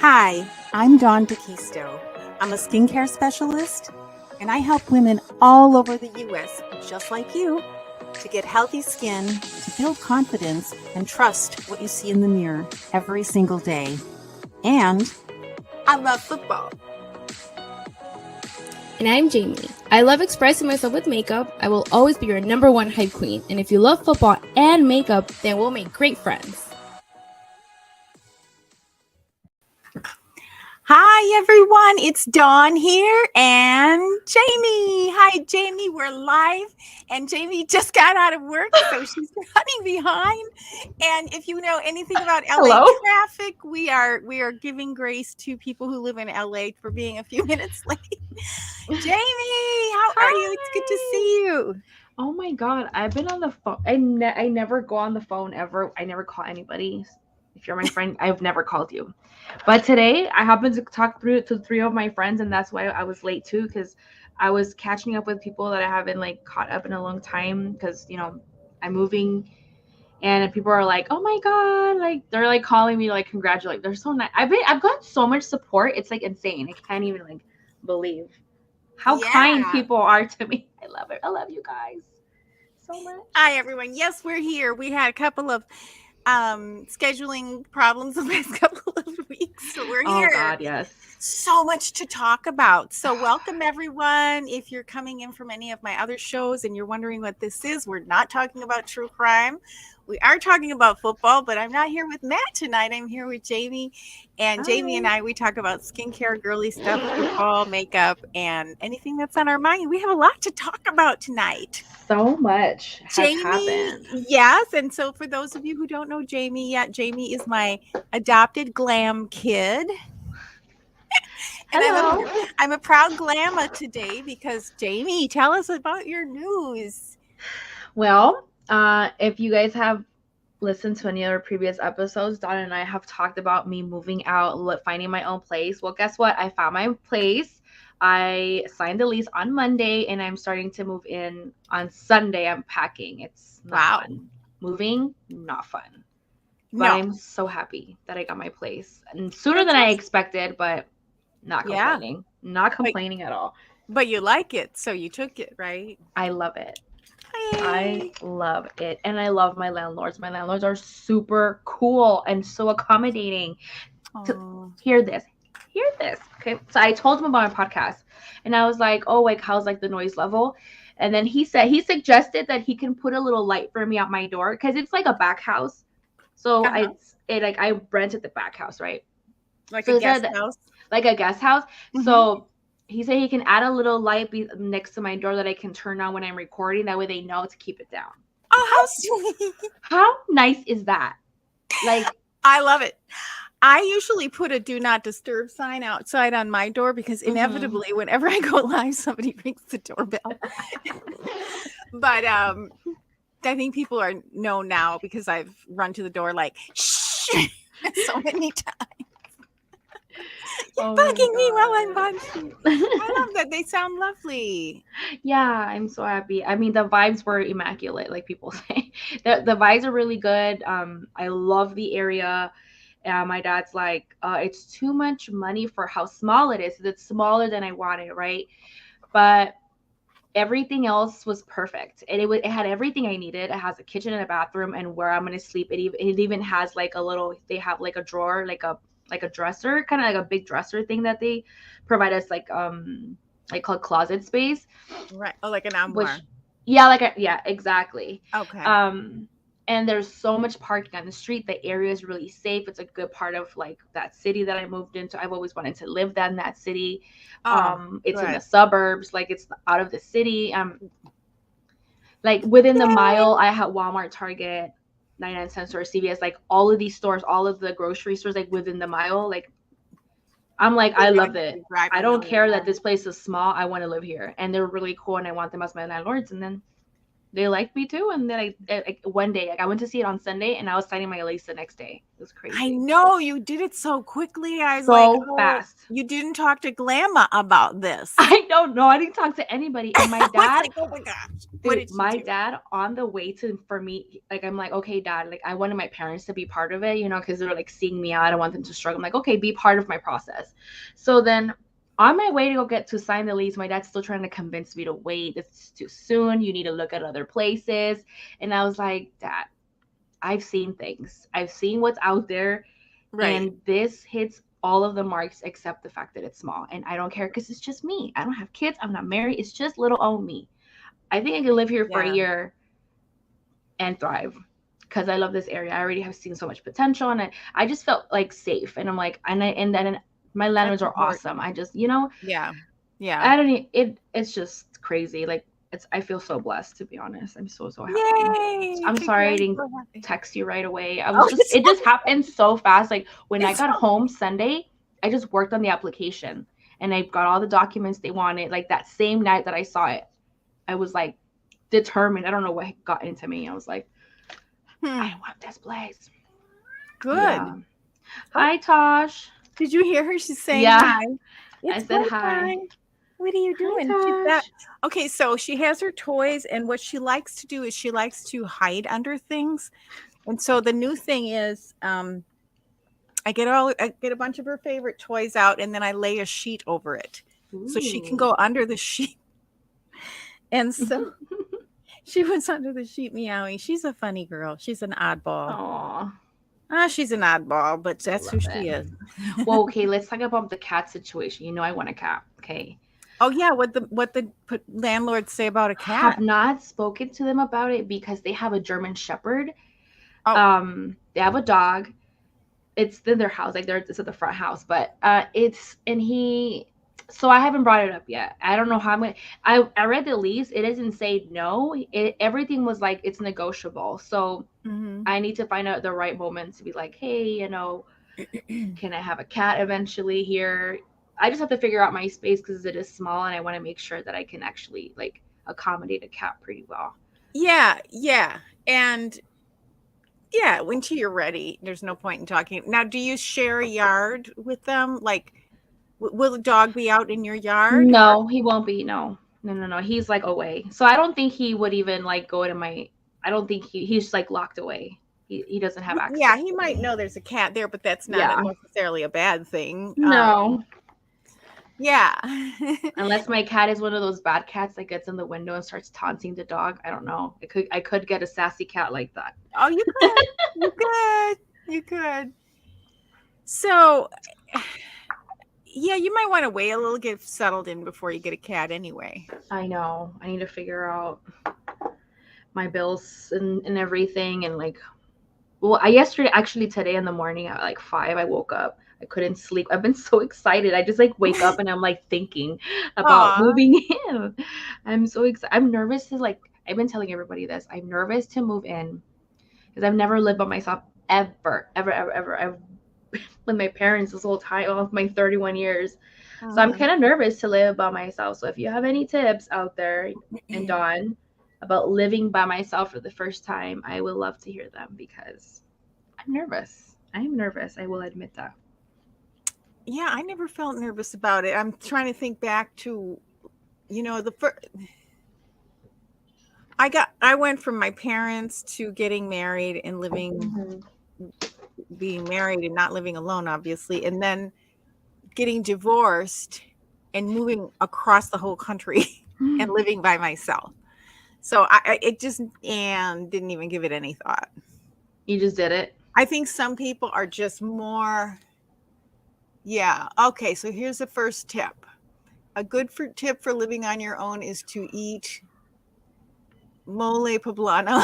Hi, I'm Dawn Taquisto. I'm a skincare specialist, and I help women all over the U.S., just like you, to get healthy skin, to build confidence, and trust what you see in the mirror every single day. And I love football. And I'm Jamie. I love expressing myself with makeup. I will always be your number one hype queen. And if you love football and makeup, then we'll make great friends. Hi, everyone. It's Dawn here and Jamie. Hi, Jamie. We're live. And Jamie just got out of work, so she's running behind. And if you know anything about LA traffic, we are giving grace to people who live in LA for being a few minutes late. Jamie, how are you? It's good to see you. Oh my God, I've been on the phone. I never go on the phone ever. I never call anybody. If you're my friend, I've never called you. But today I happened to talk through to three of my friends, and that's why I was late too, because I was catching up with people that I haven't like caught up in a long time, because I'm moving, and people are like, oh my God, like they're like calling me like congratulate. They're so nice. I've gotten so much support. It's like insane. I can't even like believe how kind people are to me. I love it. I love you guys so much. Hi, everyone. Yes, we're here. We had a couple of scheduling problems the last couple of weeks, so we're here. Oh God, yes. So much to talk about. So welcome, everyone. If you're coming in from any of my other shows and you're wondering what this is, we're not talking about true crime. We are talking about football, but I'm not here with Matt tonight. I'm here with Jamie. And Jamie and I, we talk about skincare, girly stuff, football, makeup, and anything that's on our mind. We have a lot to talk about tonight. So much has happened. Yes. And so for those of you who don't know Jamie yet, Jamie is my adopted glam kid. And I'm a proud glamma today because, Jamie, tell us about your news. Well, if you guys have listened to any other previous episodes, Dawn and I have talked about me moving out, finding my own place. Well, guess what? I found my place. I signed the lease on Monday, and I'm starting to move in on Sunday. I'm packing. It's not fun. Moving, not fun. But I'm so happy that I got my place. And sooner than I expected, but not complaining. Not complaining at all. But you like it, so you took it, right? I love it. I love it. And I love my landlords. My landlords are super cool and so accommodating. Hear this. Okay. So I told him about my podcast, and I was like, oh, like, how's like the noise level? And then he suggested that he can put a little light for me at my door, because it's like a back house. So I rented the back house, right? Like a guest house? Like a guest house. Mm-hmm. So he said he can add a little light next to my door that I can turn on when I'm recording. That way they know to keep it down. Oh, how sweet. How nice is that? Like, I love it. I usually put a do not disturb sign outside on my door because inevitably whenever I go live, somebody rings the doorbell. But I think people know now because I've run to the door like, shh, so many times. You're bugging me while I'm bugging. I love that. They sound lovely. Yeah, I'm so happy. I mean, the vibes were immaculate, like people say. The vibes are really good. I love the area. My dad's like, it's too much money for how small it is. It's smaller than I wanted, right? But everything else was perfect. And it had everything I needed. It has a kitchen and a bathroom, and where I'm going to sleep. It even has like they have like a drawer, like a dresser, kind of like a big dresser thing that they provide us, like called closet space. Right. Oh, like an armoire. Yeah, exactly. Okay. And there's so much parking on the street. The area is really safe. It's a good part of like that city that I moved into. I've always wanted to live in that city. It's in the suburbs, like it's out of the city. Like within the mile, I have Walmart, Target, 99-cent store, CVS, like all of these stores, all of the grocery stores, like within the mile. Like I'm like, I love it. I don't care that this place is small. I want to live here, and they're really cool, and I want them as my landlords. And then they liked me too. And then one day, like I went to see it on Sunday, and I was signing my lease the next day. It was crazy. I know you did it so quickly. I was So like, oh, fast. you didn't talk to Glamma about this. I don't know. I didn't talk to anybody. And my dad, like, oh my gosh, what did my you do? dad on the way for me, like I'm like, okay, Dad, like I wanted my parents to be part of it, you know, because they're like seeing me out. I don't want them to struggle. I'm like, okay, be part of my process. So then on my way to go get to sign the lease, my dad's still trying to convince me to wait. It's too soon. You need to look at other places. And I was like, Dad, I've seen things. I've seen what's out there. Right. And this hits all of the marks except the fact that it's small. And I don't care because it's just me. I don't have kids. I'm not married. It's just little old me. I think I could live here for a year and thrive because I love this area. I already have seen so much potential, and I just felt like safe. And I'm like, and then my landlords are awesome. I just, you know, I don't. It's just crazy. Like I feel so blessed, to be honest. I'm so happy. Yay! I'm sorry I didn't text you right away. It just happened so fast. Like when I got home Sunday, I just worked on the application and I got all the documents they wanted. Like that same night that I saw it, I was like determined. I don't know what got into me. I was like, I want this place. Good. Yeah. Hi, Tosh. Did you hear her? She's saying hi. I said hi. What are you doing? Okay, so she has her toys, and what she likes to do is she likes to hide under things. And so the new thing is, I get a bunch of her favorite toys out, and then I lay a sheet over it, so she can go under the sheet. And so she was under the sheet meowing. She's a funny girl. She's an oddball. Aww. She's an oddball, but that's who she is. Well, okay, let's talk about the cat situation. You know, I want a cat. Okay. Oh yeah, what the landlords say about a cat? I have not spoken to them about it because they have a German Shepherd. They have a dog. It's in their house, like it's at the front house, but so I haven't brought it up yet. I don't know how I'm gonna. I read the lease. It doesn't say no. Everything was like it's negotiable. So I need to find out the right moment to be like, hey, you know, can I have a cat eventually here? I just have to figure out my space because it is small, and I want to make sure that I can actually like accommodate a cat pretty well. Yeah, and yeah, when you're ready, there's no point in talking. Now, do you share a yard with them? Like, will the dog be out in your yard? No, he won't be. No. He's like away. So I don't think he would even like go into my. I don't think he's like locked away. He doesn't have access. Yeah, he might know there's a cat there, but that's not necessarily a bad thing. No. Yeah. Unless my cat is one of those bad cats that gets in the window and starts taunting the dog. I don't know. I could get a sassy cat like that. Oh, you could. You could. So, yeah, you might want to wait a little, get settled in before you get a cat anyway. I know. I need to figure out my bills and everything. And like, well, today in the morning at like 5, I woke up. I couldn't sleep. I've been so excited. I just like wake up and I'm like thinking about moving in. I'm so excited. I'm nervous to like, I've been telling everybody this. I'm nervous to move in because I've never lived by myself ever. I've with my parents this whole time of my 31 years. So I'm kind of nervous to live by myself. So if you have any tips out there and Dawn about living by myself for the first time, I would love to hear them because I'm nervous. I am nervous. I will admit that. Yeah, I never felt nervous about it. I'm trying to think back to, you know, I went from my parents to getting married and being married and not living alone, obviously, and then getting divorced and moving across the whole country and living by myself. So it just didn't even give it any thought. You just did it. I think some people are just more. Yeah. Okay. So here's the first tip. A good tip for living on your own is to eat mole poblano.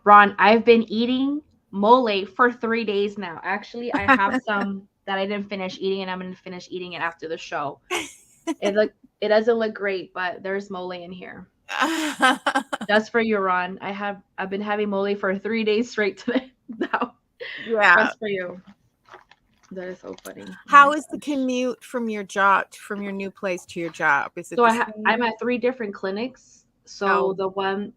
Ron, I've been eating mole for 3 days now. Actually, I have some that I didn't finish eating, and I'm going to finish eating it after the show. It doesn't look great, but there's mole in here. Just for you, Ron. I've been having mole for 3 days straight today. Now. Yeah. Just for you. That is so funny. How is the commute from your new place to your job? Is it I'm at 3 different clinics. So the one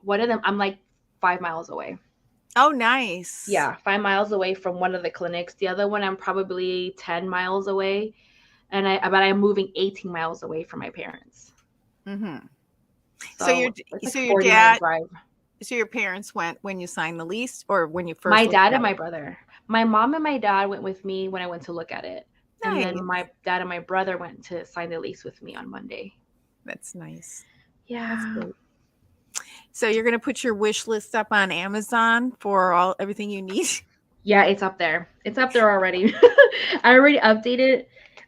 one of them, I'm like 5 miles away. Oh, nice. Yeah, 5 miles away from one of the clinics. The other one, I'm probably 10 miles away. But I'm moving 18 miles away from my parents. Mm-hmm. So your it's so like your 40-minute drive. So your parents went when you signed the lease, or when you first? My dad and my brother. My mom and my dad went with me when I went to look at it. Nice. And then my dad and my brother went to sign the lease with me on Monday. That's nice. Yeah. That's great. So you're gonna put your wish list up on Amazon for everything you need? Yeah, it's up there. It's up there already. I already updated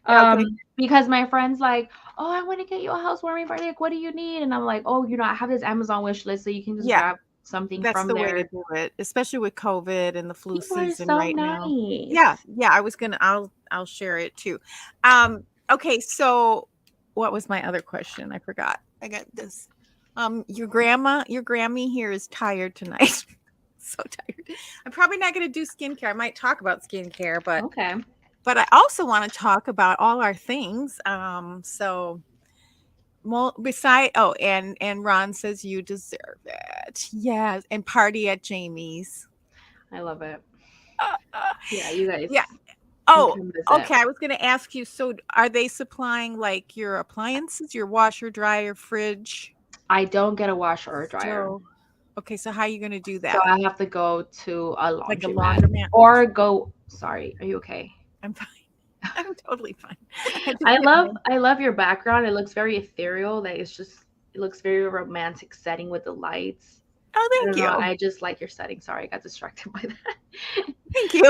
Okay. Because my friend's like, oh, I want to get you a housewarming party. Like, what do you need? And I'm like, oh, I have this Amazon wish list, so you can just grab something That's from the there. way to do it, especially with COVID and the flu People season are so right nice. now. Yeah. I was gonna. I'll share it too. Okay. So, what was my other question? I forgot. I got this. Your Grammy here is tired tonight. So tired. I'm probably not going to do skincare. I might talk about skincare, but Okay. But I also want to talk about all our things. And Ron says you deserve it. Yes, and party at Jamie's. I love it. Yeah, you guys. Yeah. Oh, okay. I was going to ask you. So, are they supplying like your appliances, your washer, dryer, fridge? I don't get a washer or a dryer. Okay, so how are you going to do that? So I have to go to a laundromat. Like a laundromat? Or go. Sorry, are you okay? I'm fine. I'm totally fine. I love your background. It looks very ethereal. It looks very romantic setting with the lights. Oh, thank you. I just like your setting. Sorry, I got distracted by that. Thank you.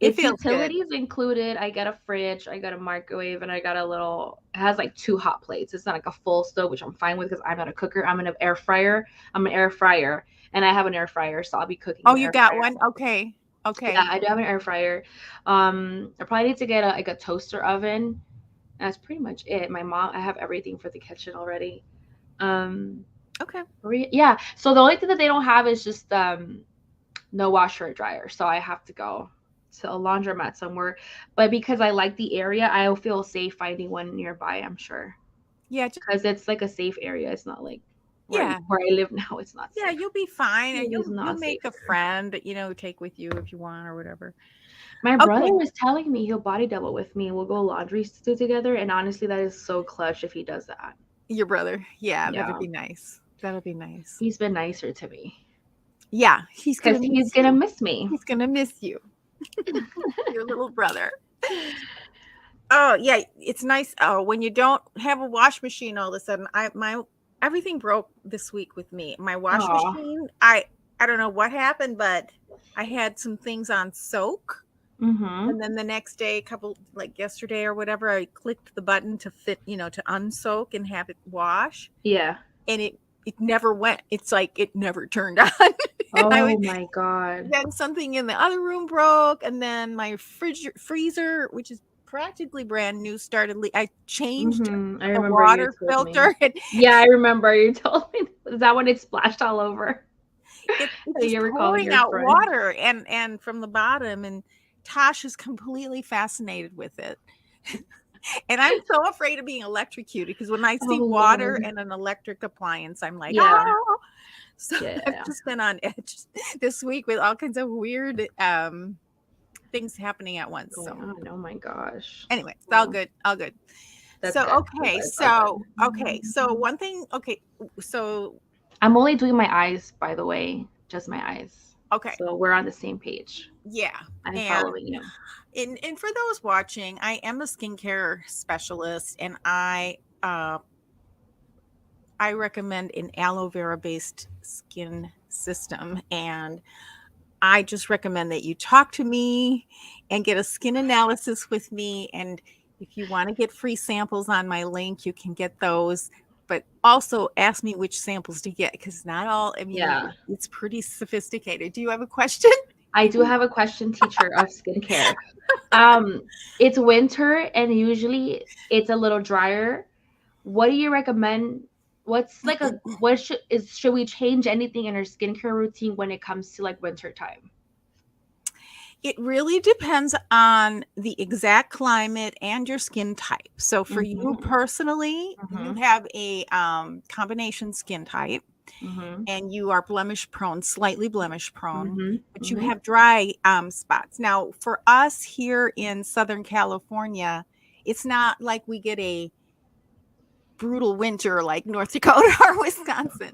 It's utilities included. I get a fridge, I got a microwave, and I got it has like 2 hot plates. It's not like a full stove, which I'm fine with because I'm not a cooker. I'm an air fryer. I'm an air fryer, and I have an air fryer, so I'll be cooking. Oh, you got one? Okay. Yeah, I do have an air fryer. I probably need to get a toaster oven. That's pretty much it. I have everything for the kitchen already. Okay. Yeah. So the only thing that they don't have is just no washer or dryer. So I have to go to a laundromat somewhere. But because I like the area, I'll feel safe finding one nearby, I'm sure. Yeah. Because it's like a safe area. It's not like where I live now. It's not safe. Yeah, you'll be fine. And you'll make a friend, take with you if you want or whatever. My brother was telling me he'll body double with me and we'll go laundry together. And honestly, that is so clutch if he does that. Your brother? Yeah. That'd be nice. That'll be nice. He's been nicer to me. Yeah, he's gonna miss me. He's gonna miss you. Your little brother. Oh yeah, it's nice. Oh, when you don't have a wash machine all of a sudden. Everything broke this week with me. My wash machine. I don't know what happened, but I had some things on soak. Mm-hmm. And then the next day, like yesterday or whatever, I clicked the button to fit, to unsoak and have it wash. Yeah. And it never went. It's like it never turned on. Oh my God. Then something in the other room broke, and then my freezer, which is practically brand new, started I changed the water filter. Yeah, I remember you told me. Is that when it splashed all over? You're pouring out water and from the bottom, and Tosh is completely fascinated with it. And I'm so afraid of being electrocuted because when I see water and an electric appliance, I'm like, oh. So I've just been on edge this week with all kinds of weird things happening at once. Oh my gosh. Anyway, it's all good. All good. So one thing. Okay, so I'm only doing my eyes, by the way, just my eyes. Okay. So we're on the same page. Yeah. I'm following you. And for those watching, I am a skincare specialist, and I recommend an aloe vera based skin system, and I just recommend that you talk to me and get a skin analysis with me. And if you want to get free samples on my link, you can get those. But also ask me which samples to get, because not all. I mean, it's pretty sophisticated. Do you have a question? I do have a question, teacher of skincare. It's winter and usually it's a little drier. What do you recommend? Should we change anything in our skincare routine when it comes to like winter time? It really depends on the exact climate and your skin type. So for you personally, you have a combination skin type. And you are blemish prone, slightly blemish prone, but you have dry spots. Now, for us here in Southern California, it's not like we get a brutal winter like North Dakota or Wisconsin.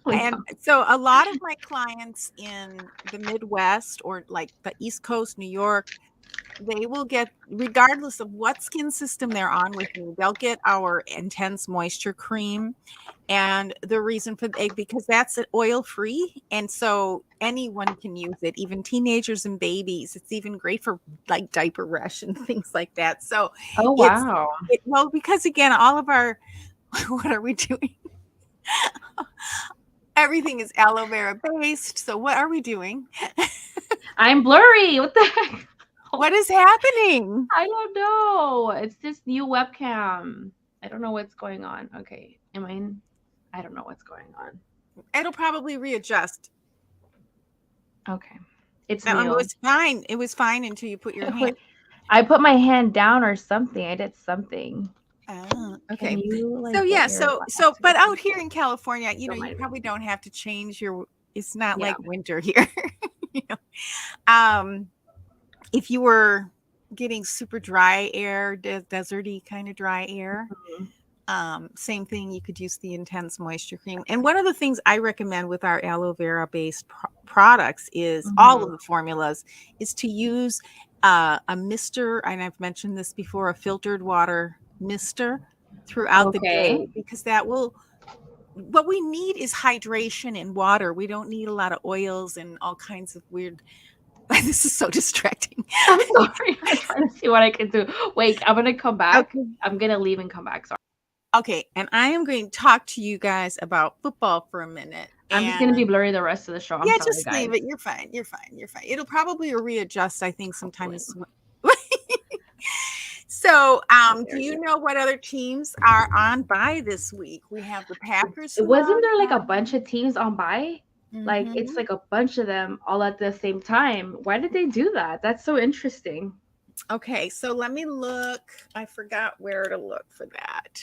And so a lot of my clients in the Midwest or like the East Coast, New York, they will get, regardless of what skin system they're on with me, they'll get our intense moisture cream. And the reason for because that's oil free, and so anyone can use it, even teenagers and babies. It's even great for like diaper rash and things like that. So wow. Well, because again, all of our what are we doing? Everything is aloe vera based. So what are we doing? I'm blurry. What the heck? What is happening? I don't know. It's this new webcam. I don't know what's going on. Okay. Am I in? I don't know what's going on. It'll probably readjust. Okay. It was fine. It was fine until you put your hand. I put my hand down or something. I did something. Oh, okay. So but out here in California, you probably don't have to change your. It's not like winter here. If you were getting super dry air, deserty kind of dry air, same thing. You could use the intense moisture cream. And one of the things I recommend with our aloe vera based products is all of the formulas is to use a mister. And I've mentioned this before, a filtered water mister throughout the day, because that will, what we need is hydration and water. We don't need a lot of oils and all kinds of weird. This is so distracting. I'm sorry. I'm trying to see what I can do. Wait, I'm going to come back. Okay. I'm going to leave and come back. Sorry. Okay. And I am going to talk to you guys about football for a minute. I'm just going to be blurry the rest of the show. I'm sorry, just guys. leave it. You're fine. You're fine. You're fine. It'll probably readjust, I think, sometimes. So, do you know what other teams are on bye this week? We have the Packers. Wasn't there like a bunch of teams on bye? Like it's like a bunch of them all at the same time. Why did they do that? That's so interesting. Okay, so let me look. I forgot where to look for that.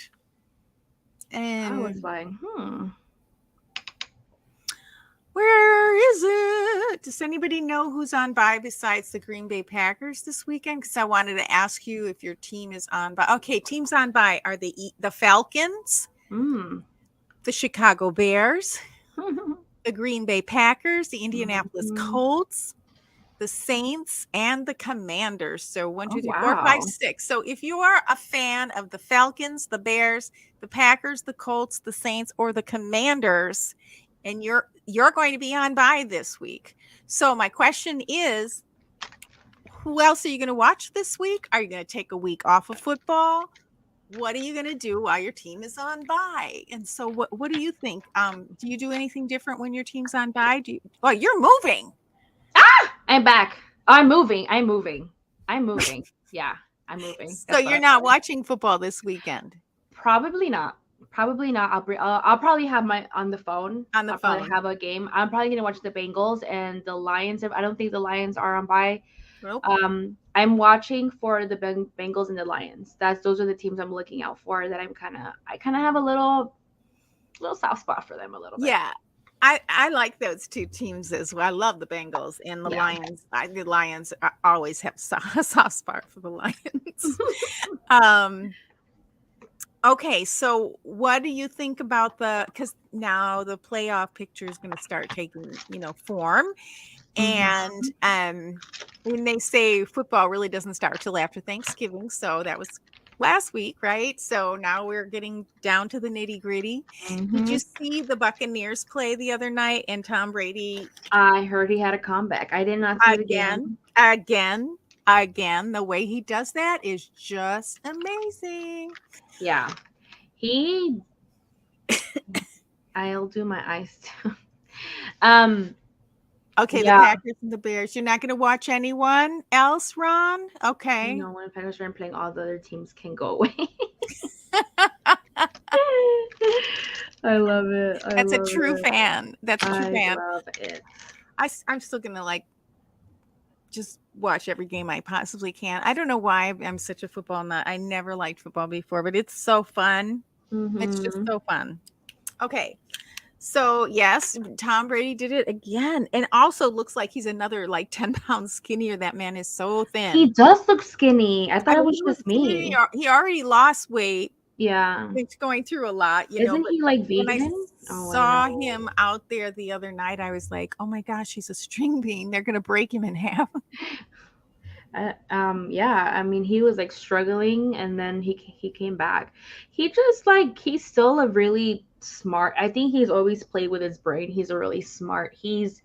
And I was like, where is it? Does anybody know who's on bye besides the Green Bay Packers this weekend? Because I wanted to ask you if your team is on bye. Okay, teams on bye are the Falcons, the Chicago Bears, the Green Bay Packers, the Indianapolis Colts, the Saints, and the Commanders. So 1, 2, 3, 4, 5, 6. So if you are a fan of the Falcons, the Bears, the Packers, the Colts, the Saints, or the Commanders, and you're going to be on bye this week. So my question is, who else are you going to watch this week? Are you going to take a week off of football? What are you going to do while your team is on bye? And so what do you think? Do you do anything different when your team's on bye? You're moving. I'm back. I'm moving. Yeah, I'm moving. So you're not watching football this weekend? Probably not. I'll probably have my on the phone. I'll probably have a game. I'm probably gonna watch the Bengals and the Lions. I don't think the Lions are on bye. Nope. I'm watching for the Bengals and the Lions. Those are the teams I'm looking out for. That I kind of have a little soft spot for them a little bit. Yeah, I like those two teams as well. I love the Bengals and the Lions. The Lions always have a soft spot for the Lions. Okay, so what do you think about because now the playoff picture is going to start taking, form. And when they say football really doesn't start till after Thanksgiving, so that was last week, right? So now we're getting down to the nitty gritty. Did you see the Buccaneers play the other night and Tom Brady? I heard he had a comeback. I did not see it again. The way he does that is just amazing. Yeah. I'll do my eyes too. Okay, the Packers and the Bears. You're not going to watch anyone else, Ron? Okay. No, when Packers are playing, all the other teams can go away. I love it. That's a true fan. That's a true fan. I love it. I'm still going to just watch every game I possibly can. I don't know why I'm such a football nut. I never liked football before, but it's so fun. It's just Mm-hmm. so fun. Okay. So yes, Tom Brady did it again. And also looks like he's another like 10 pounds skinnier. That man is so thin. He does look skinny. I thought it was he looks just me. he already lost weight. Yeah. It's going through a lot, you know. Isn't But he like when I vegan? Oh, I saw know. him out there the other night, I was like, oh my gosh, he's a string bean. They're gonna break him in half. Yeah, I mean, he was like struggling, and then he came back. He just like he's still a really smart. I think he's always played with his brain. He's a really smart. He's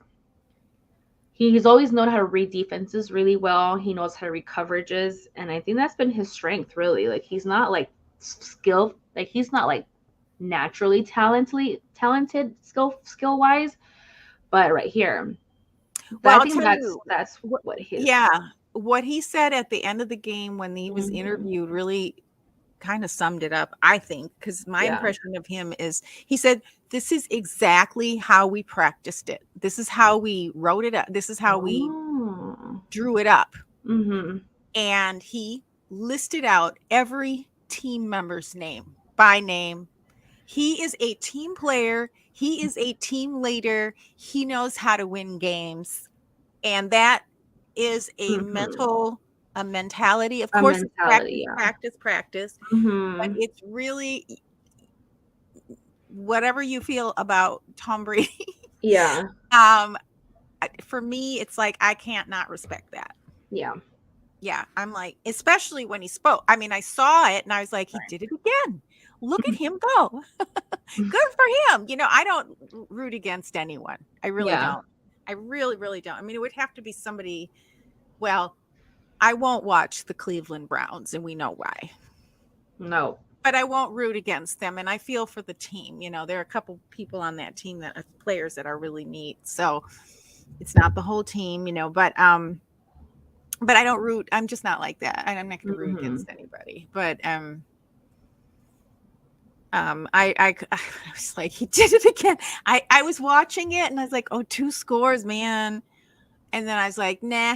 always known how to read defenses really well. He knows how to read coverages, and I think that's been his strength really. Like he's not like skilled. Like he's not like naturally talented skill wise, but right here. But Well, I I'll think tell you, that's what his yeah, what he said at the end of the game when he was Mhm. interviewed really kind of summed it up, I think, because my Yeah. impression of him is he said, this is exactly how we practiced it. This is how we wrote it up. This is how we Oh. drew it up. Mm-hmm. And he listed out every team member's name by name. He is a team player. He is a team leader. He knows how to win games. And that is a mentality. Of course, it's practice. Mm-hmm. But it's really whatever you feel about Tom Brady. Yeah. For me, it's like I can't not respect that. Yeah. Yeah, I'm like, especially when he spoke. I mean, I saw it and I was like, he did it again. Look at him go. Good for him. You know, I don't root against anyone. I really don't. I really, really don't. I mean, it would have to be somebody. Well, I won't watch the Cleveland Browns, and we know why. No. But I won't root against them, and I feel for the team. You know, there are a couple people on that team that are players that are really neat. So it's not the whole team, you know, but I don't root. I'm just not like that. I'm not going to root against anybody. But I was like, he did it again. I was watching it and I was like, oh, 2 scores, man. And then I was like, nah,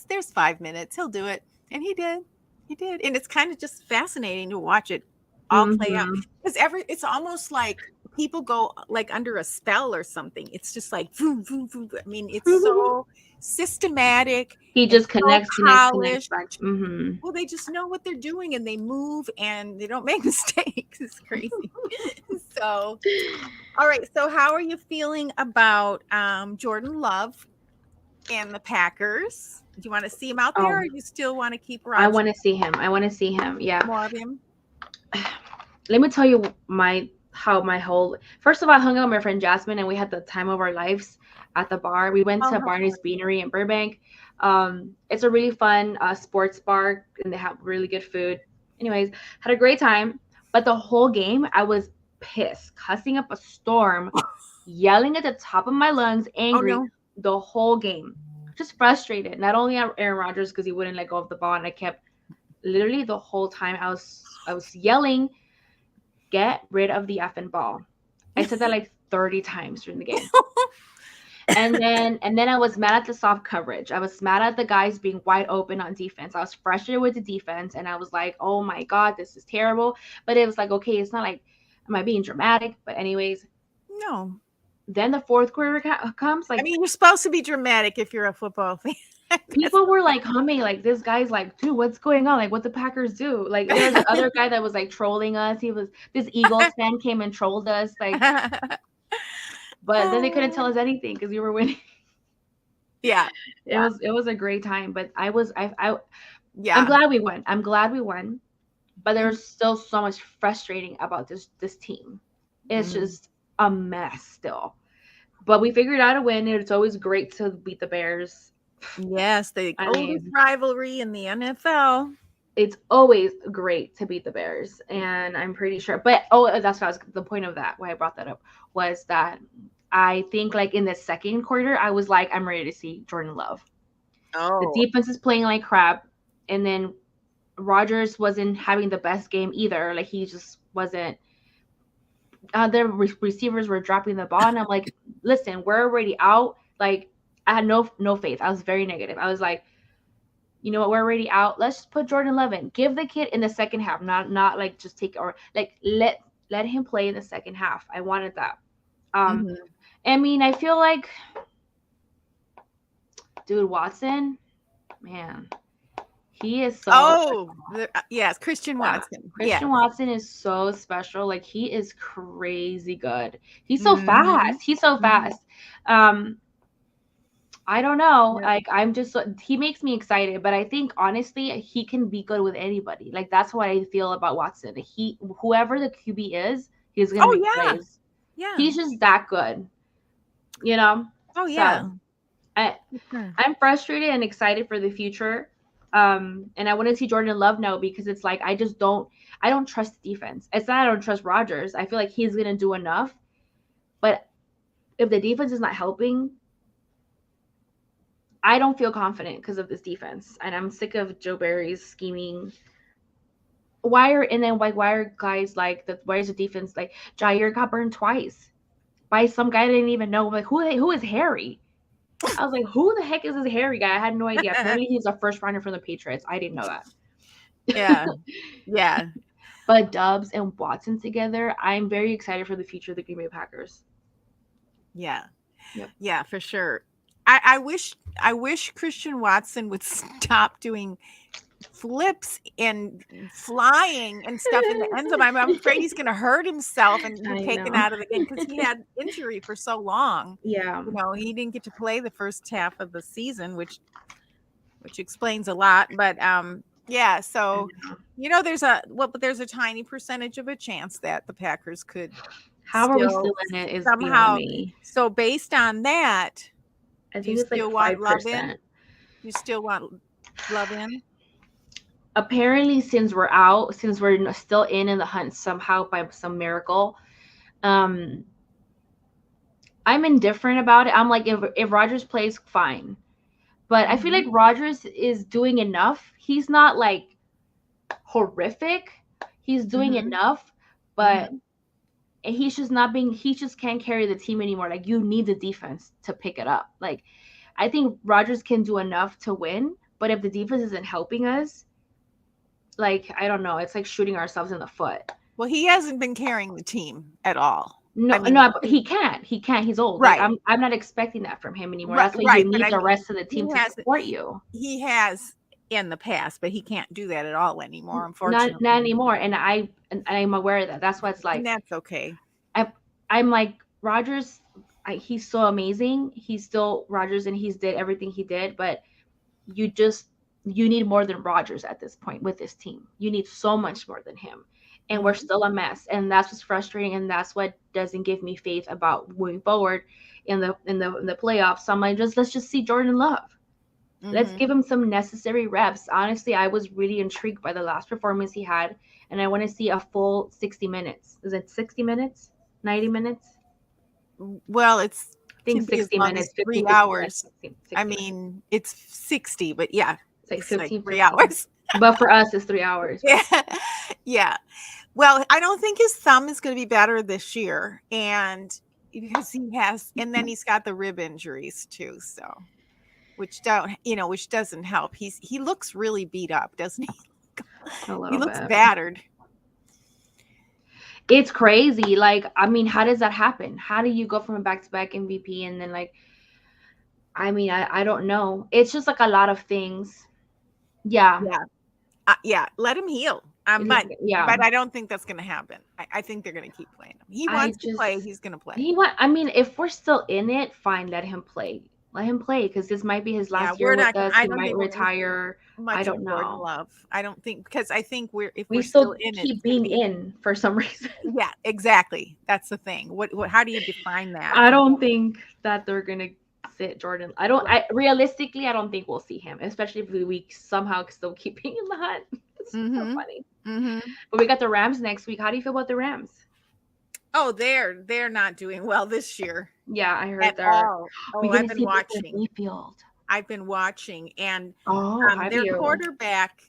there's 5 minutes. He'll do it. And he did. And it's kind of just fascinating to watch it all play out. Because it's almost like people go like under a spell or something. It's just like, boom, boom, boom. I mean, it's so systematic. He just connects. Mm-hmm. Well, they just know what they're doing and they move and they don't make mistakes. It's crazy. So, all right. So how are you feeling about Jordan Love and the Packers? Do you want to see him out there or you still want to keep Roger? I want to see him. Yeah. More of him. Let me tell you first of all, I hung out with my friend Jasmine and we had the time of our lives at the bar. We went to Barney's Beanery in Burbank. It's a really fun sports bar and they have really good food. Anyways, had a great time. But the whole game, I was pissed, cussing up a storm, yelling at the top of my lungs, angry the whole game. Just frustrated. Not only at Aaron Rodgers because he wouldn't let go of the ball, and I kept literally the whole time I was yelling, get rid of the effing ball. I said that like 30 times during the game. And then I was mad at the soft coverage. I was mad at the guys being wide open on defense. I was frustrated with the defense, and I was like, oh my God, this is terrible. But it was like, okay, it's not like, am I being dramatic? But anyways. No. Then the fourth quarter comes. Like, I mean, you're supposed to be dramatic if you're a football fan. People were like humming, like this guy's like, dude, what's going on? Like, what the Packers do? Like, there's another guy that was like trolling us. This Eagles fan came and trolled us. Like, but then they couldn't tell us anything because we were winning. Yeah, it was a great time. But I'm glad we won. But there's still so much frustrating about this team. It's just a mess still. But we figured out a win. It's always great to beat the Bears. Yes, the oldest rivalry in the NFL. It's always great to beat the Bears, and I'm pretty sure. But that's what the point of that. Why I brought that up was that I think like in the second quarter, I was like, I'm ready to see Jordan Love. The defense is playing like crap, and then Rodgers wasn't having the best game either. Like he just wasn't. The receivers were dropping the ball, and I'm like, listen, we're already out. Like, I had no faith. I was very negative. I was like, you know what, we're already out. Let's just put Jordan Love in. Give the kid in the second half, not like just take or like let him play in the second half. I wanted that. I mean, I feel like, dude, Watson, man, he is so. Yes, Christian Watson. Christian Watson is so special. Like, he is crazy good. He's so fast. He's so fast. I don't know. Like, I'm just, he makes me excited, but I think honestly, he can be good with anybody. Like, that's what I feel about Watson. Whoever the QB is, he's going to make plays. Yeah. He's just that good, you know? Oh, yeah. So, I'm frustrated and excited for the future. And I want to see Jordan Love now, because it's like, I don't trust the defense. It's not I don't trust Rodgers. I feel like he's going to do enough. But if the defense is not helping, I don't feel confident because of this defense. And I'm sick of Joe Barry's scheming. Why are guys like why is the defense like Jair got burned twice by some guy I didn't even know? Like, who is Harry? I was like, who the heck is this Harry guy? I had no idea. Apparently he's a first rounder from the Patriots. I didn't know that. Yeah. But Dubs and Watson together, I'm very excited for the future of the Green Bay Packers. Yeah. Yep. Yeah, for sure. I wish Christian Watson would stop doing flips and flying and stuff in the end zone. I'm afraid he's going to hurt himself and be taken out of the game, because he had injury for so long. Yeah, you know, he didn't get to play the first half of the season, which explains a lot. But yeah, so you know, there's a tiny percentage of a chance that the Packers could. How are we still in it? Is somehow me. So based on that, I think it's like 5%. You still want Love in? Apparently, since we're still in the hunt somehow by some miracle, I'm indifferent about it. I'm like, if Rodgers plays, fine. But I feel like Rodgers is doing enough. He's not like horrific. He's doing enough, but he just can't carry the team anymore. Like, you need the defense to pick it up. Like, I think Rodgers can do enough to win, but if the defense isn't helping us, like, I don't know, it's like shooting ourselves in the foot. Well, he hasn't been carrying the team at all. No, he can't. He's old. Right. Like, I'm not expecting that from him anymore. That's why you need the rest of the team to support you. He has in the past, but he can't do that at all anymore, unfortunately. Not anymore. And I'm aware of that. That's why it's like, and that's okay. I'm like, Rodgers, he's so amazing. He's still Rodgers, and he's did everything he did, but you need more than Rodgers at this point with this team. You need so much more than him. And we're still a mess. And that's what's frustrating. And that's what doesn't give me faith about moving forward in the playoffs. So I'm like, let's just see Jordan Love. Let's give him some necessary reps. Honestly, I was really intrigued by the last performance he had. And I want to see a full 60 minutes. Is it 60 minutes? 90 minutes? Well, I think 60 minutes. 3 hours. 60 I mean, it's 60, but yeah. It's like 3 hours. But for us, it's 3 hours. Yeah. Well, I don't think his thumb is going to be better this year, and because and then he's got the rib injuries too, so which doesn't help. He looks really beat up, doesn't he? He looks battered. It's crazy. Like, I mean, how does that happen? How do you go from a back-to-back MVP and then, like, I mean, I don't know. It's just like a lot of things. Yeah. Let him heal. But I don't think that's going to happen. I think they're going to keep playing him. He wants to play. He's going to play. I mean, if we're still in it, fine. Let him play. Because this might be his last year with us. He might retire. I don't know. Love. I don't think, because I think we're still in keep being in for some reason. Yeah, exactly. That's the thing. How do you define that? I don't think that they're going to sit Jordan. Realistically, I don't think we'll see him, especially if we somehow still keep being in the hunt. It's so funny. But we got the Rams next week. How do you feel about the Rams? Oh, they're not doing well this year. Yeah, I heard that. I've been watching. I've been watching, and their quarterback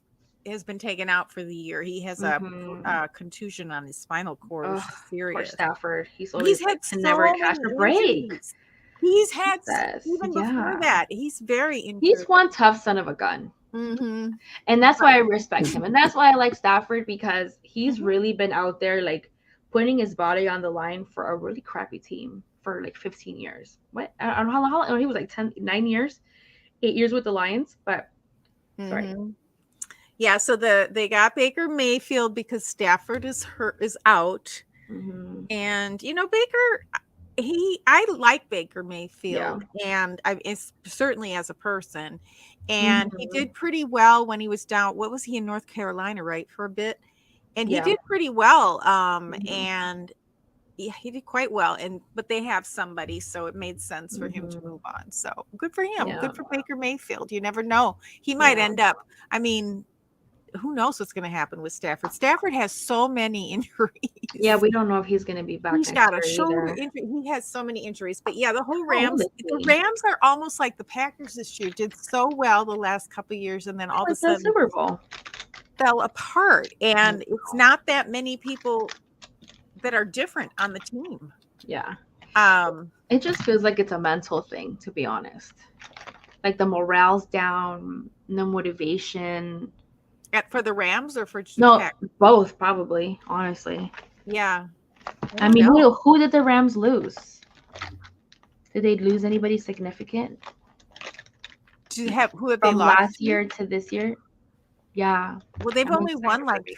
has been taken out for the year. He has a contusion on his spinal cord, which is serious. Poor Stafford. He's had never catch a break. He's had Jesus, even before yeah. that. He's very into. He's one tough son of a gun. Mm-hmm. And that's why I respect him. And that's why I like Stafford, because he's Mhm. really been out there like putting his body on the line for a really crappy team for like 15 years. What? I don't know how long. Oh, he was like 9 years, 8 years with the Lions. But sorry. Mhm. Yeah, so they got Baker Mayfield because Stafford is out. Mm-hmm. And Baker, I like Baker Mayfield, and it's certainly as a person, and he did pretty well when he was down. What was he in North Carolina, right, for a bit? And he did pretty well. And yeah, he did quite well. But they have somebody, so it made sense for him to move on. So good for him. Yeah. Good for Baker Mayfield. You never know. He might end up. I mean, who knows what's going to happen with Stafford? Stafford has so many injuries. Yeah, we don't know if he's going to be back. He's got a shoulder injury. He has so many injuries. But yeah, the whole Rams. The Rams are almost like the Packers this year. Did so well the last couple of years, and then all of a sudden Super Bowl fell apart. And it's not that many people that are different on the team. Yeah. It just feels like it's a mental thing, to be honest. Like the morale's down, no motivation. For the Rams or for both probably, honestly. Yeah. I mean, who did the Rams lose? Did they lose anybody significant? Who have they from lost last year to this year? Yeah. Well, they've only won like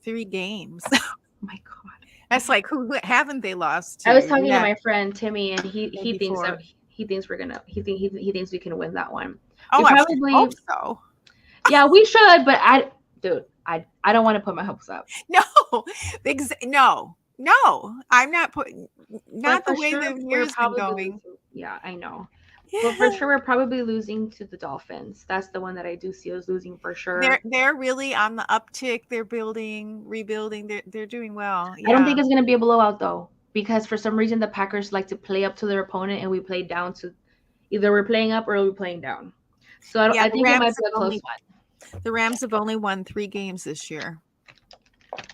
three games. Oh my god. That's like who haven't they lost to? I was talking to my friend Timmy, and he thinks before. he thinks we're gonna he thinks we can win that one. Oh, I hope so. Yeah, we should, but I don't want to put my hopes up. No, I'm not putting. Not the way the year's been going. Yeah, I know. But for sure, we're probably losing to the Dolphins. That's the one that I do see us losing for sure. They're really on the uptick. They're rebuilding. They're doing well. Yeah. I don't think it's gonna be a blowout though, because for some reason the Packers like to play up to their opponent, and we play down to either we're playing up or we're playing down. So I think it might be a close one. The Rams have only won 3 games this year.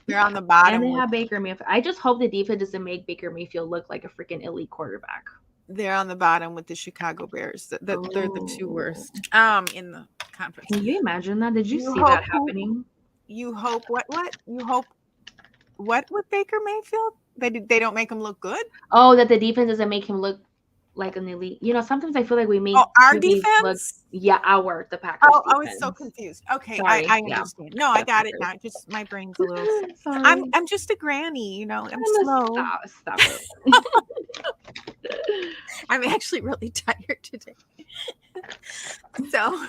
They're on the bottom. And they have Baker Mayfield. I just hope the defense doesn't make Baker Mayfield look like a freaking elite quarterback. They're on the bottom with the Chicago Bears. They're the 2 worst in the conference. Can you imagine that? Did you see that happening? You hope what? You hope what with Baker Mayfield? They don't make him look good? Oh, that the defense doesn't make him look like an elite. Sometimes I feel like we make our defense. The Packers. I was so confused. Okay, sorry, I understand. No, I got it now. Just my brain's a little. I'm just a granny, I'm slow. Stop it. I'm actually really tired today. So,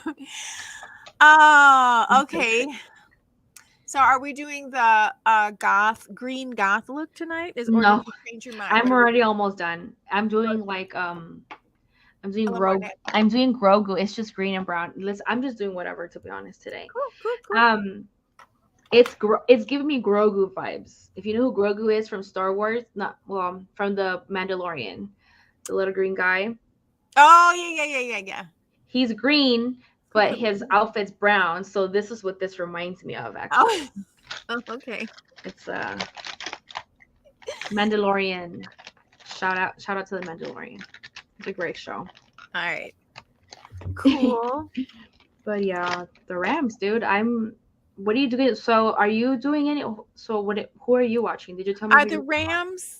okay. So, are we doing the green goth look tonight? No, did you change your mind? I'm already almost done. I'm doing I'm doing Grogu. I'm doing Grogu. It's just green and brown. Listen, I'm just doing whatever, to be honest, today. Cool. It's giving me Grogu vibes. If you know who Grogu is from Star Wars, from the Mandalorian, the little green guy. Oh yeah. He's green, but his outfit's brown. So this is what this reminds me of, actually. Oh, okay. It's Mandalorian. Shout out to the Mandalorian. It's a great show. All right. Cool. But yeah, the Rams, dude. What are you doing? So are you doing any? So who are you watching? Did you tell me? Are the Rams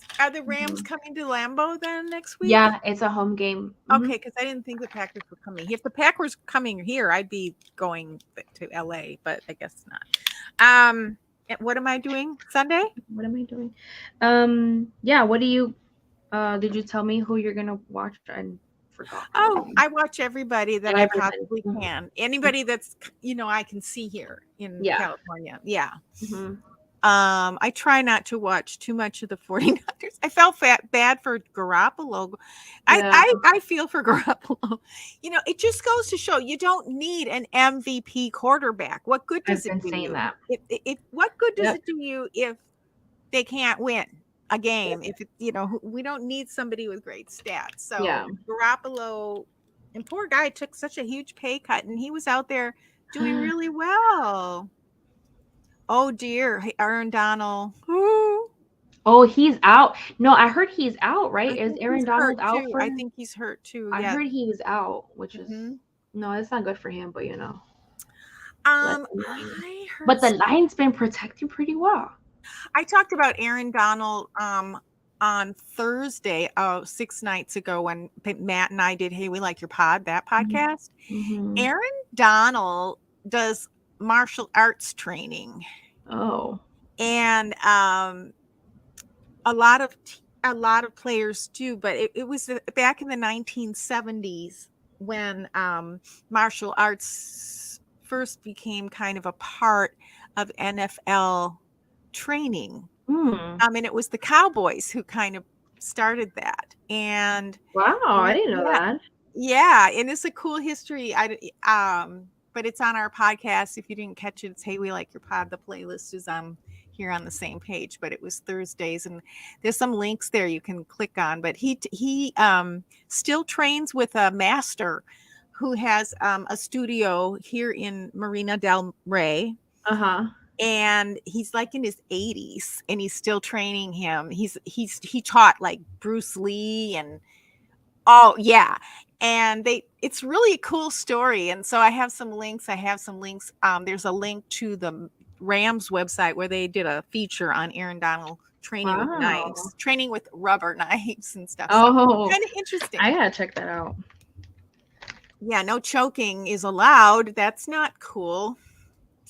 coming to Lambeau then next week? Yeah, it's a home game. Mm-hmm. Okay, because I didn't think the Packers were coming. If the Packers were coming here, I'd be going to LA, but I guess not. What am I doing Sunday? What am I doing? Yeah. What do you? Did you tell me who you're gonna watch? And forgot. Oh, I watch everybody that I possibly can. Anybody that's I can see here in California. Yeah. Mm-hmm. I try not to watch too much of the 49ers. I felt bad for Garoppolo. I feel for Garoppolo. It just goes to show you don't need an MVP quarterback. What good does it do you? What good does it do you if they can't win a game? If we don't need somebody with great stats. So Garoppolo, and poor guy took such a huge pay cut, and he was out there doing really well. Oh dear, Aaron Donald. Oh, he's out. No, I heard he's out, right? I Is think Aaron he's Donald hurt out too. for? I think he's hurt too. I Yeah. heard he was out, which is Hmm. no, it's not good for him. But let's see. I heard. But the line's been protecting pretty well. I talked about Aaron Donald on Thursday, 6 nights ago, when Matt and I did Hey We Like Your Pod, that podcast. Mm-hmm. Aaron Donald does martial arts training, Oh, and a lot of players do, but it was back in the 1970s when martial arts first became kind of a part of NFL training. And it was the Cowboys who kind of started that. And wow! I didn't know that. yeah, and it's a cool history. But it's on our podcast. If you didn't catch it, it's Hey We Like Your Pod. The playlist is here on the same page, but it was Thursdays, and there's some links there you can click on. But he still trains with a master who has a studio here in Marina del Rey. And he's like in his 80s, and he's still training him. He taught like Bruce Lee, and oh yeah, and it's really a cool story. And so I have some links. There's a link to the Rams website where they did a feature on Aaron Donald training with knives, training with rubber knives and stuff. Oh, kind of interesting. I gotta check that out. Yeah, no choking is allowed. That's not cool.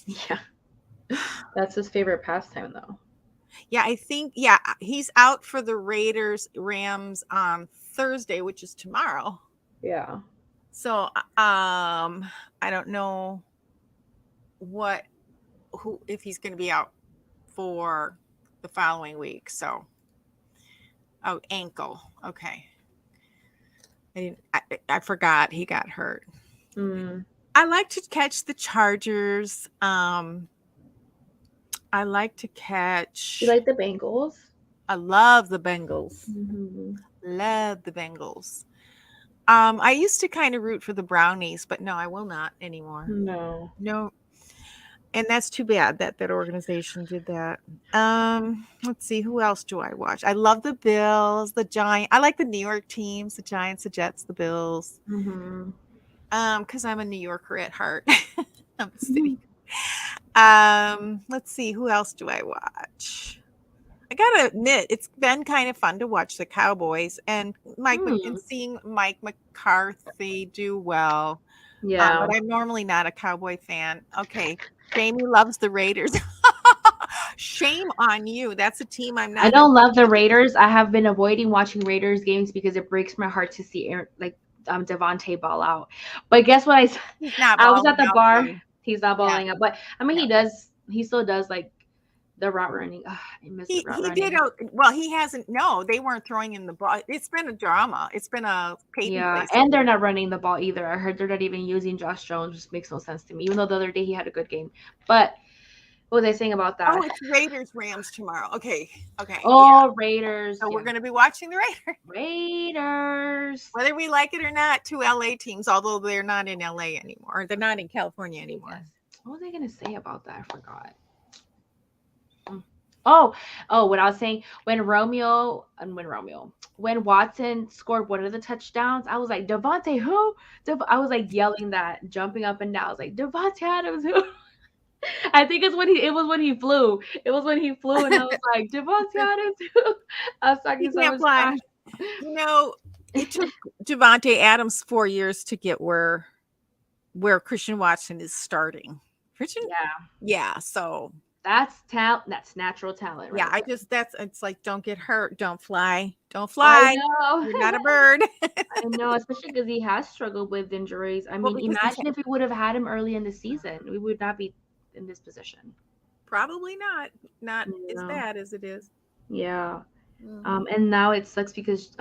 Yeah. That's his favorite pastime, though. Yeah, I think, he's out for the Rams on Thursday, which is tomorrow. Yeah. So, I don't know if he's going to be out for the following week. So, ankle. Okay. I forgot he got hurt. I like to catch the Chargers. I like to catch. You like the Bengals? I love the Bengals. Love the Bengals. I used to kind of root for the Brownies, but no, I will not anymore. No. And that's too bad that organization did that. Let's see, who else do I watch? I love the Bills, the Giants. I like the New York teams, the Giants, the Jets, the Bills. Because I'm a New Yorker at heart. I'm a city. Let's see, who else do I watch? I gotta admit, it's been kind of fun to watch the Cowboys, and seeing Mike McCarthy do well. Yeah. But I'm normally not a Cowboy fan. Okay, Jamie loves the Raiders. Shame on you. That's a team I'm not. I don't love the Raiders. I have been avoiding watching Raiders games because it breaks my heart to see Devontae ball out. But guess what? I was at the bar. There. He's not balling up, but I mean, he still does like the route running. I miss the route running. Did. Well, he hasn't. No, they weren't throwing in the ball. It's been a drama. It's been a place. And they're not running the ball either. I heard they're not even using Josh Jones, which makes no sense to me. Even though the other day he had a good game, but what was I saying about that? Oh, it's Raiders tomorrow. Okay. Oh, yeah. Raiders. So we're going to be watching the Raiders. Raiders. Whether we like it or not, 2 LA teams, although they're not in LA anymore. They're not in California anymore. Yes. What was I going to say about that? I forgot. Oh, what I was saying, when Watson scored one of the touchdowns, I was like, Devontae who? I was like yelling that, jumping up and down. I was like, Devontae Adams who? I think it was when he flew. It was when he flew, and I was like, Devontae Adams who? I was talking so much trash. It took Devontae Adams 4 years to get where Christian Watson is starting. Yeah. So that's talent. That's natural talent. Right? Yeah, it's like, don't get hurt, don't fly. I know. You're not a bird. I know, especially because he has struggled with injuries. I mean, imagine if we would have had him early in the season, we would not be in this position. Probably not as bad as it is. Yeah. And now it sucks because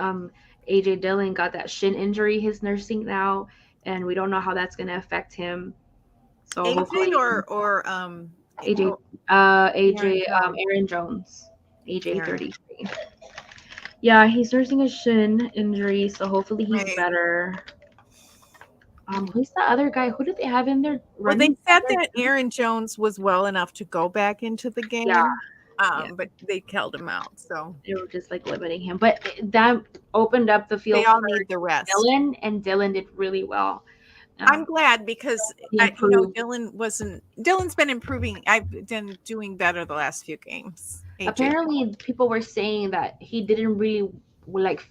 AJ Dillon got that shin injury he's nursing now, and we don't know how that's going to affect him. So AJ or AJ Aaron Jones, AJ 33. Yeah, he's nursing a shin injury, so hopefully he's better. Who's the other guy? Who did they have in there? Well, they said that Aaron Jones was well enough to go back into the game. Yeah. But they held him out. So they were just like limiting him. But that opened up the field they all for need the rest. Dylan, and Dylan did really well. I'm glad because he improved. Dylan's been improving. I've been doing better the last few games. AJ. Apparently, people were saying that he didn't really like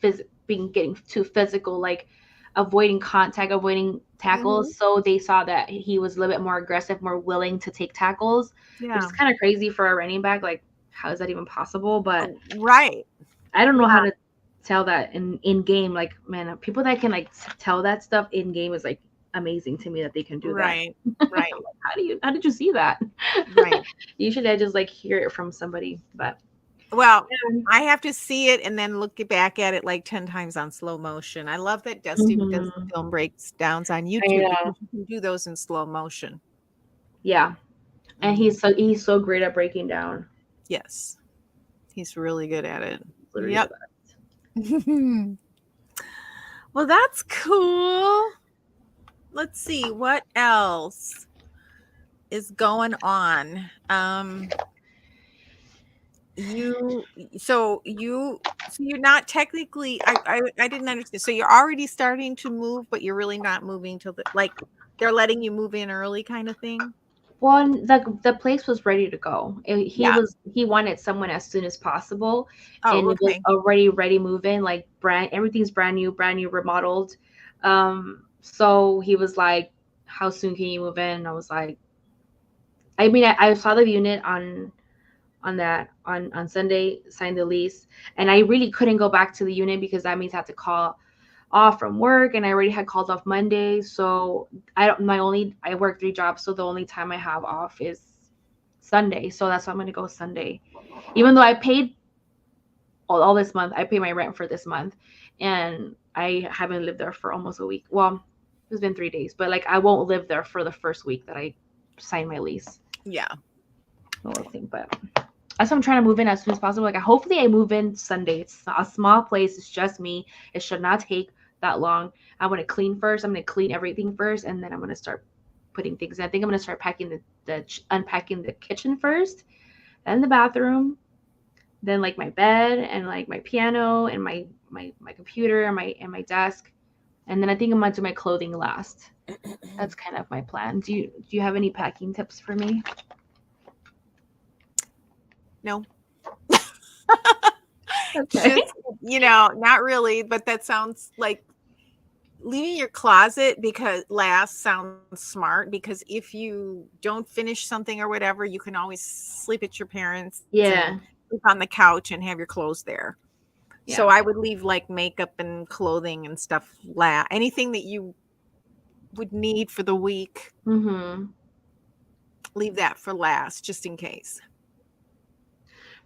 getting too physical, like avoiding contact, avoiding tackles. So they saw that he was a little bit more aggressive, more willing to take tackles, which is kind of crazy for a running back. Like, how is that even possible? But right, I don't know how to tell that in game. Like, man, people that can like tell that stuff in game is like amazing to me that they can do that. Right. How did you see that? Right. Usually I just like hear it from somebody, but well, I have to see it and then look back at it like 10 times on slow motion. I love that Dusty does film breakdowns on YouTube because you can do those in slow motion. Yeah. And he's so great at breaking down. Yes. He's really good at it. Literally yep. Well, that's cool. Let's see what else is going on. So you're not technically. I didn't understand. So you're already starting to move, but you're really not moving till they're letting you move in early, kind of thing. Well, the place was ready to go. He wanted someone as soon as possible, and it was already ready move in. Like everything's brand new, remodeled. So he was like, "How soon can you move in?" And I was like, I mean, I saw the unit on Sunday, signed the lease, and I really couldn't go back to the unit because that means I have to call off from work, and I already had called off Monday. So I work 3 jobs, so the only time I have off is Sunday. So that's why I'm gonna go Sunday, even though I paid all this month. I pay my rent for this month, and I haven't lived there for almost a week. Well, it's been 3 days, but like I won't live there for the first week that I sign my lease. Yeah. But that's why I'm trying to move in as soon as possible. Like hopefully I move in Sunday. It's a small place. It's just me. It should not take that long. I want to clean first. I'm going to clean everything first, and then I'm going to start putting things in. I think I'm going to start packing unpacking the kitchen first, then the bathroom, then like my bed and like my piano and my computer and my desk, and then I think I'm going to do my clothing last. That's kind of my plan. Do you have any packing tips for me? No. Okay. Just, not really, but that sounds like leaving your closet last sounds smart, because if you don't finish something or whatever, you can always sleep at your parents'. Yeah. Sleep on the couch and have your clothes there. Yeah. So I would leave like makeup and clothing and stuff anything that you would need for the week. Leave that for last, just in case.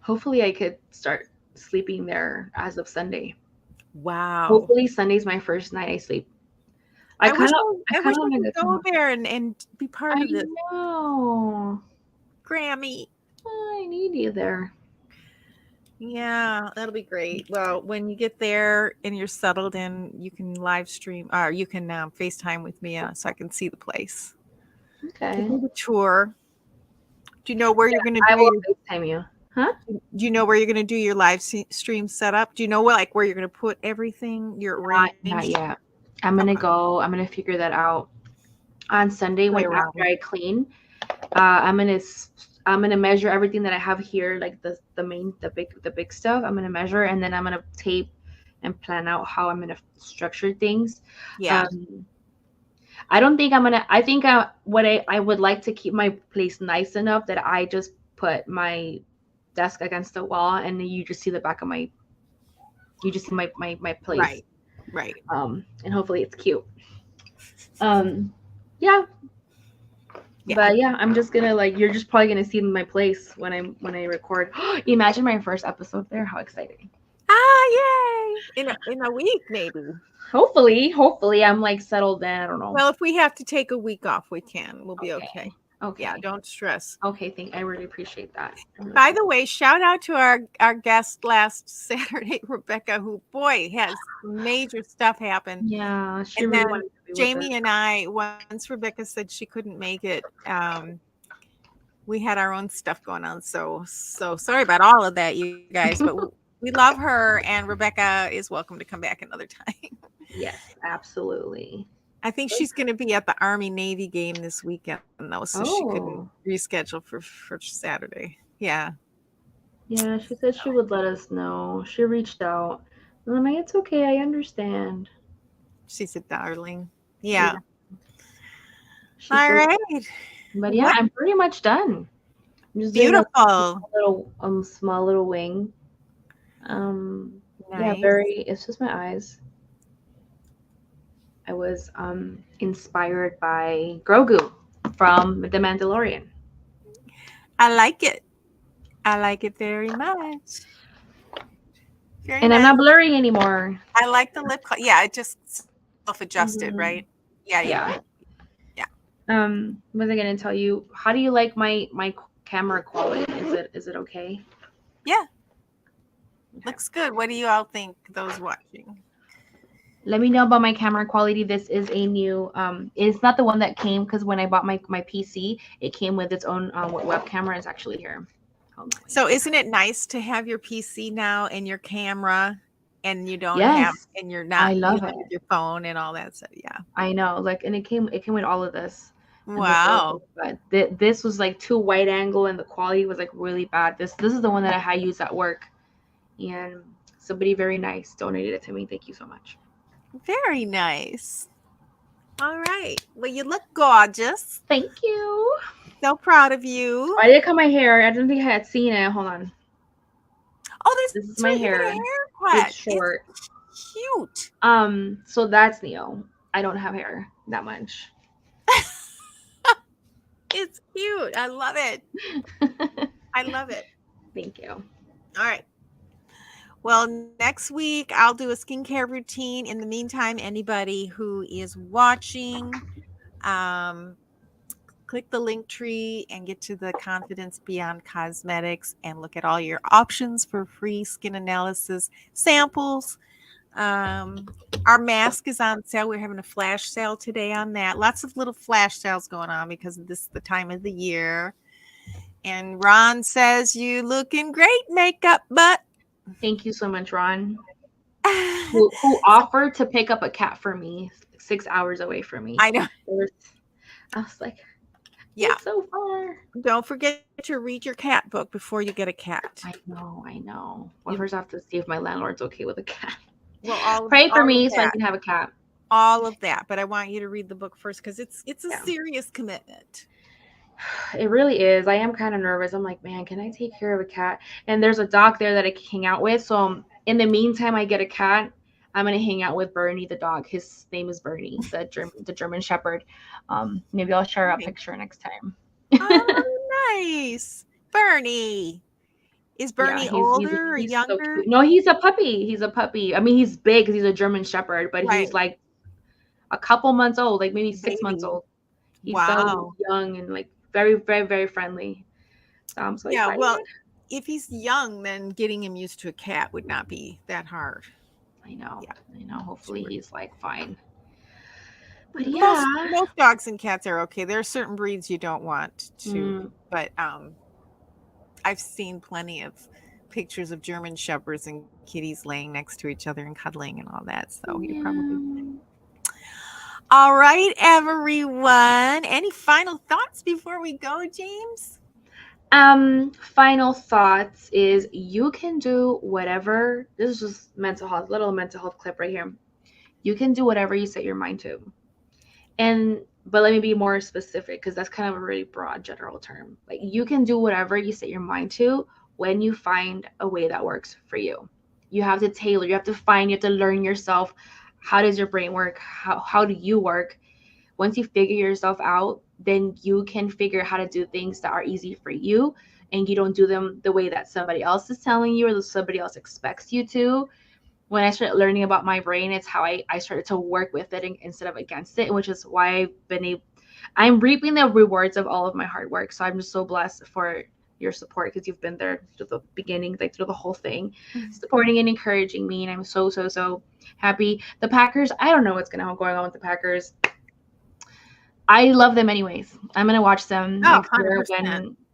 Hopefully I could start sleeping there as of Sunday. Wow. Hopefully Sunday's my first night I sleep. I wish I could go there and be part of this. I know. Grammy. I need you there. Yeah, that'll be great. Well, when you get there and you're settled in, you can live stream or you can FaceTime with me so I can see the place. Okay. Do the tour. Do you know where you're going to do I will FaceTime you. Huh? Do you know where you're going to do your live stream setup? Do you know where you're going to put everything? Not yet. I'm going to go. I'm going to figure that out on Sunday after I clean. I'm going to measure everything that I have here, like the big stuff. I'm going to measure, and then I'm going to tape and plan out how I'm going to structure things. Yeah. I don't think I think what I would like to keep my place nice enough that I just put my desk against the wall, and then you just see the back of my place. Right. And hopefully it's cute. Yeah. But yeah, I'm just gonna you're just probably gonna see my place when I record. Imagine my first episode there. How exciting! Yay! In a week, maybe. Hopefully I'm like settled in. I don't know. Well, if we have to take a week off, we can. We'll be okay. Okay. Yeah, don't stress. Okay, I really appreciate that. By the way, shout out to our guest last Saturday, Rebecca, who has major stuff happen. Yeah, she and really then Jamie and I, once Rebecca said she couldn't make it, we had our own stuff going on. So sorry about all of that, you guys. But we love her, and Rebecca is welcome to come back another time. Yes, absolutely. I think she's going to be at the Army Navy game this weekend, though, so she couldn't Oh, reschedule for Saturday. Yeah, yeah. She said she would let us know. She reached out. And I'm like, it's okay. I understand. she's a darling. Yeah, Yeah. she's All so. right. But yeah, What I'm pretty much done. I'm just doing a beautiful. small little wing. Yeah, Nice. very. It's just my eyes. I was inspired by Grogu from The Mandalorian. I like it. I like it very much. Very And I'm nice. not blurring anymore. I like the lip color. Yeah, it just self-adjusted, Mhm. right? Yeah, Yeah. yeah. What was I gonna tell you? How do you like my camera quality? Is it okay? Yeah, Okay. looks good. What do you all think, those watching? Let me know about my camera quality. This is a new it's not the one that came because when I bought my PC, it came with its own web camera. It's actually here. Hold on. So isn't it nice to have your PC now and your camera, and you don't have, Yes, and you're I not love dealing it. with your phone and all that stuff? Yeah. I know, like, and it came with all of this and this Wow. little, but this was like too wide angle and the quality was like really bad. This is the one that I had used at work, and somebody very nice donated it to me. Thank you so much. Very nice. All right. Well, you look gorgeous. Thank you. So proud of you. I did cut my hair. I didn't think I had seen it. Hold on. Oh, This that's is my right. You got a hair. haircut. It's short. Cute. So that's Neo. I don't have hair that much. It's cute. I love it. I love it. Thank you. All right. Well, next week I'll do a skincare routine. In the meantime, anybody who is watching, click the link tree and get to the Confidence Beyond Cosmetics and look at all your options for free skin analysis samples. Our mask is on sale. We're having a flash sale today on that. Lots of little flash sales going on because this is the time of the year. And Ron says, you looking great, makeup butt. Thank you so much, Ron. Who offered to pick up a cat for me 6 hours away from me. I know. I was like, yeah, it's so far. Don't forget to read your cat book before you get a cat. I know. Well, first I have to see if my landlord's okay with a cat. Well, pray for me so I can have a cat. All of that, but I want you to read the book first because it's a serious commitment. It really is. I am kind of nervous. I'm like, man, can I take care of a cat? And there's a dog there that I can hang out with. So in the meantime, I get a cat. I'm gonna hang out with Bernie the dog. His name is Bernie, the German Shepherd. Maybe I'll share a picture next time. Oh, nice, Bernie. Is Bernie older or younger? So no, he's a puppy. He's a puppy. I mean, he's big because he's a German Shepherd, but he's like a couple months old, like maybe 6 months old. He's so young and like very, very, very friendly. So I'm so excited. Well, if he's young, then getting him used to a cat would not be that hard. I know. Hopefully he's like fine. But most dogs and cats are okay. There are certain breeds you don't want to, but I've seen plenty of pictures of German Shepherds and kitties laying next to each other and cuddling and all that. So you probably. All right, everyone. Any final thoughts before we go, James? Final thoughts is you can do whatever. This is just mental health, little mental health clip right here. You can do whatever you set your mind to. But let me be more specific because that's kind of a really broad general term. Like you can do whatever you set your mind to when you find a way that works for you. You have to tailor, you have to learn yourself. How does your brain work? How do you work? Once you figure yourself out, then you can figure out how to do things that are easy for you and you don't do them the way that somebody else is telling you or that somebody else expects you to. When I started learning about my brain, it's how I started to work with it instead of against it, which is why I'm reaping the rewards of all of my hard work. So I'm just so blessed for your support because you've been there through the beginning, like through the whole thing, supporting and encouraging me. And I'm so, so, so happy. The Packers, I don't know what's going on with the Packers. I love them anyways. I'm going to watch them next year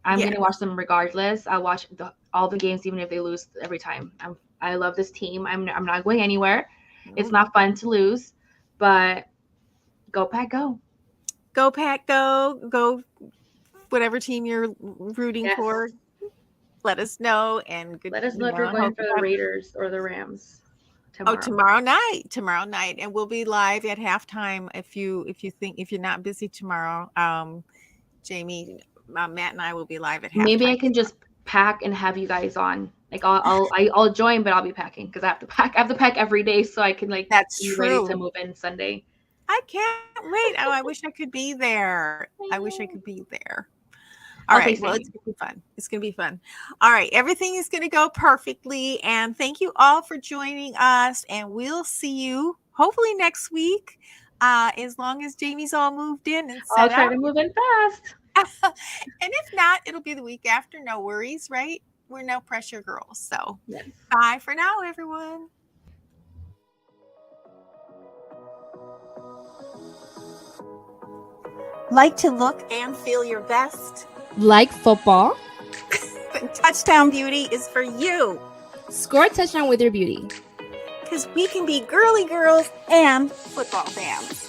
I'm Yeah. gonna watch them regardless. I'll watch all the games even if they lose every time. I love this team. I'm not going anywhere. It's not fun to lose, but go Pack, go. Go Pack, go! Whatever team you're rooting Yes. for, let us know. And good. Let us know if you're going for the Raiders or the Rams tomorrow. Oh, tomorrow night, and we'll be live at halftime. If you're not busy tomorrow, Jamie, Matt, and I will be live at halftime. Maybe I can just pack and have you guys on. Like I'll join, but I'll be packing because I have to pack. I have to pack every day so I can like be ready to move in Sunday. I can't wait. Oh, I wish I could be there. I wish I could be there. All right. Well, it's going to be fun. It's going to be fun. All right. Everything is going to go perfectly. And thank you all for joining us. And we'll see you hopefully next week. As long as Jamie's all moved in and set I'll try up. to move in fast. And if not, it'll be the week after. No worries, right? We're no pressure girls. So yes. Bye for now, everyone. Like to look and feel your best? Like football? Then Touchdown Beauty is for you. Score a touchdown with your beauty. Because we can be girly girls and football fans.